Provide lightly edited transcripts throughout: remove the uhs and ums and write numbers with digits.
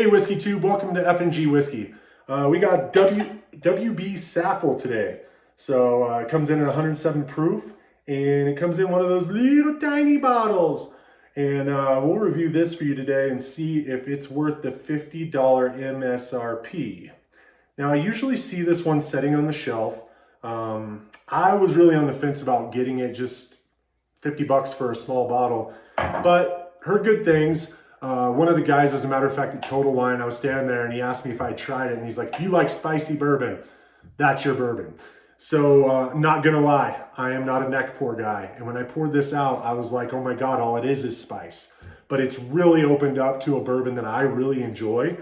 Hey Whiskey Tube, welcome to F&G Whiskey. We got WB Saffell today. So it comes in at 107 proof, and it comes in one of those little tiny bottles. And we'll review this for you today and see if it's worth the $50 MSRP. Now I usually see this one setting on the shelf. I was really on the fence about getting it, just 50 bucks for a small bottle, but heard good things. One of the guys, as a matter of fact, at Total Wine, I was standing there and he asked me if I tried it, and he's like, if you like spicy bourbon, that's your bourbon. So not gonna lie, I am not a neck pour guy. And when I poured this out, I was like, oh my God, all it is spice. But it's really opened up to a bourbon that I really enjoy.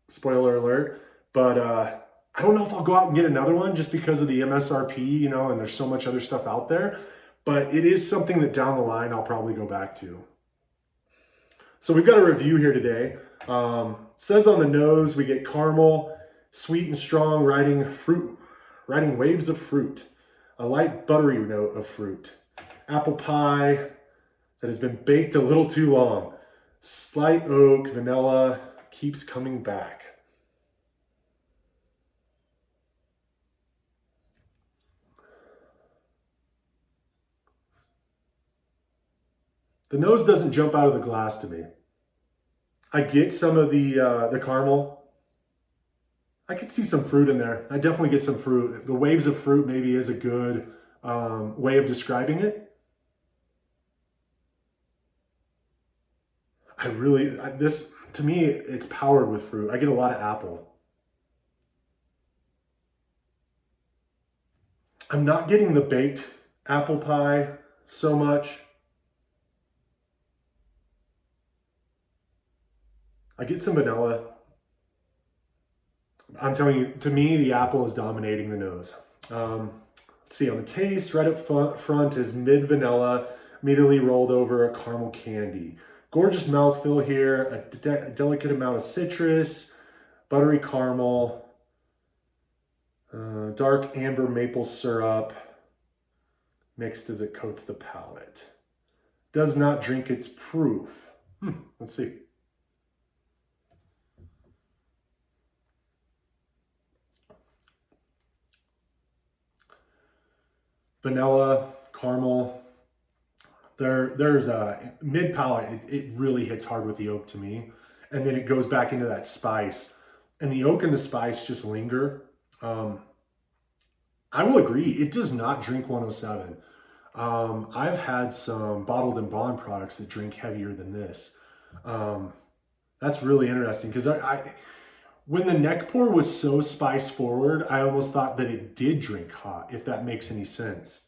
Spoiler alert. But I don't know if I'll go out and get another one just because of the MSRP, you know, and there's so much other stuff out there. But it is something that down the line I'll probably go back to. So we've got a review here today. It says on the nose we get caramel, sweet and strong, riding waves of fruit, a light buttery note of fruit, apple pie that has been baked a little too long, slight oak, vanilla, keeps coming back. The nose doesn't jump out of the glass to me. I get some of the caramel. I could see some fruit in there. I definitely get some fruit. The waves of fruit maybe is a good way of describing it. To me, it's powered with fruit. I get a lot of apple. I'm not getting the baked apple pie so much. I get some vanilla. I'm telling you, to me, the apple is dominating the nose. Let's see, on the taste, right up front is mid-vanilla, immediately rolled over a caramel candy. Gorgeous mouthfeel here, a delicate amount of citrus, buttery caramel, dark amber maple syrup, mixed as it coats the palate. Does not drink its proof. Let's see. Vanilla, caramel. There's a mid palate. It really hits hard with the oak to me, and then it goes back into that spice, and the oak and the spice just linger. I will agree, it does not drink 107. I've had some bottled and bond products that drink heavier than this. That's really interesting because when the neck pour was so spice forward, I almost thought that it did drink hot, if that makes any sense.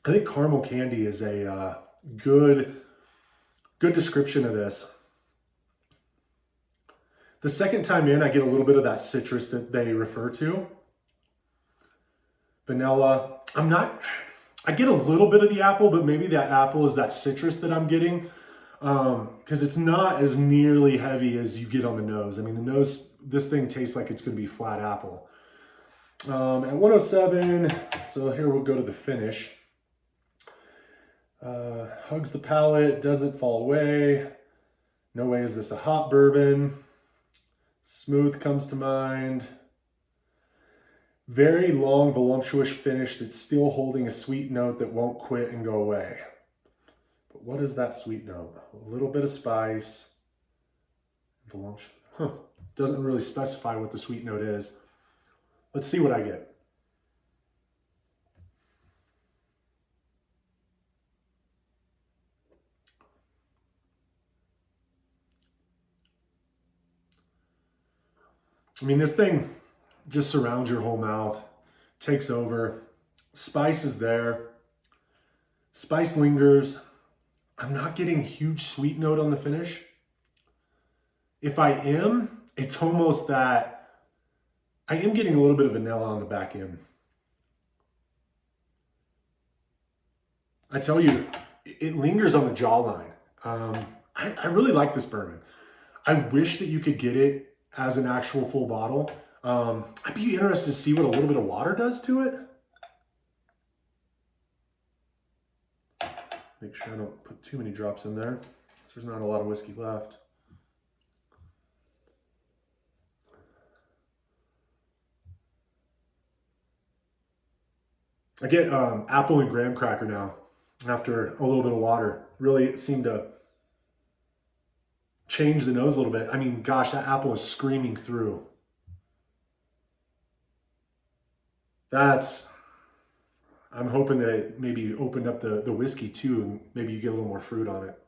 I think caramel candy is a good description of this. The second time in, I get a little bit of that citrus that they refer to. Vanilla. I get a little bit of the apple, but maybe that apple is that citrus that I'm getting. Because it's not as nearly heavy as you get on the nose. I mean, the nose, this thing tastes like it's going to be flat apple. At 107, so here we'll go to the finish. Hugs the palate, doesn't fall away. No way is this a hot bourbon. Smooth comes to mind. Very long, voluptuous finish that's still holding a sweet note that won't quit and go away. But what is that sweet note? A little bit of spice. Voluptuous. Doesn't really specify what the sweet note is. Let's see what I get. I mean, this thing just surrounds your whole mouth, takes over. Spice is there. Spice lingers. I'm not getting a huge sweet note on the finish. If I am, it's almost that I am getting a little bit of vanilla on the back end. I tell you, it lingers on the jawline. I really like this bourbon. I wish that you could get it as an actual full bottle. I'd be interested to see what a little bit of water does to it. Make sure I don't put too many drops in there, so there's not a lot of whiskey left. I get apple and graham cracker now after a little bit of water. Really seemed to change the nose a little bit. I mean, gosh, that apple is screaming through. I'm hoping that it maybe opened up the whiskey too, and maybe you get a little more fruit on it.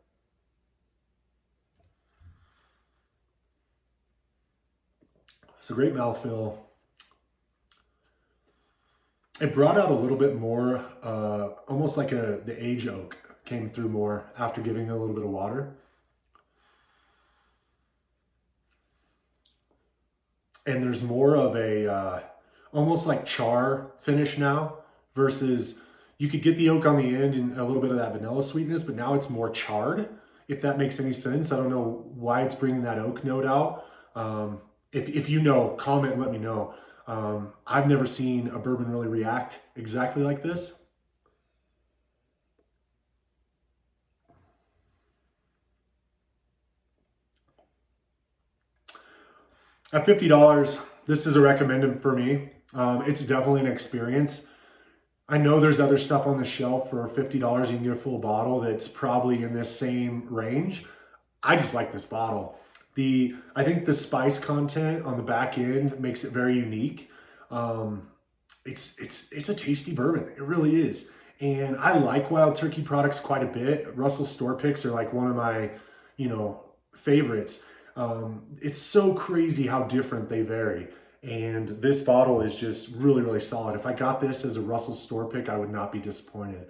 It's a great mouthfeel. It brought out a little bit more, almost like the age oak came through more after giving it a little bit of water. And there's more of a, almost like char finish now, versus you could get the oak on the end and a little bit of that vanilla sweetness, but now it's more charred, if that makes any sense. I don't know why it's bringing that oak note out. If you know, comment and let me know. I've never seen a bourbon really react exactly like this. At $50, this is a recommended for me. It's definitely an experience. I know there's other stuff on the shelf for $50. You can get a full bottle that's probably in this same range. I just like this bottle. I think the spice content on the back end makes it very unique. It's a tasty bourbon. It really is. And I like Wild Turkey products quite a bit. Russell's Store Picks are like one of my, favorites. It's so crazy how different they vary. And this bottle is just really, really solid. If I got this as a Russell's Store Pick, I would not be disappointed.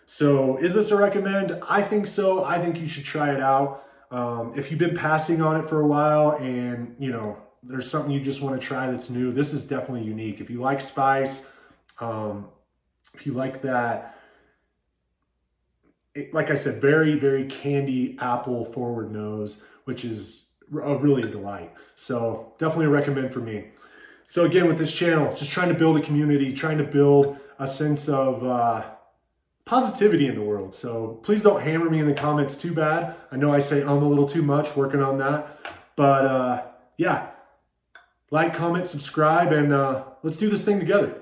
So is this a recommend? I think so. I think you should try it out. If you've been passing on it for a while and, there's something you just want to try that's new, this is definitely unique. If you like spice, if you like that, like I said, very, very candy apple forward nose, which is really a delight. So definitely a recommend for me. So again, with this channel, just trying to build a community, trying to build a sense of positivity in the world. So please don't hammer me in the comments too bad. I know I say a little too much, working on that. But yeah, like, comment, subscribe, and let's do this thing together.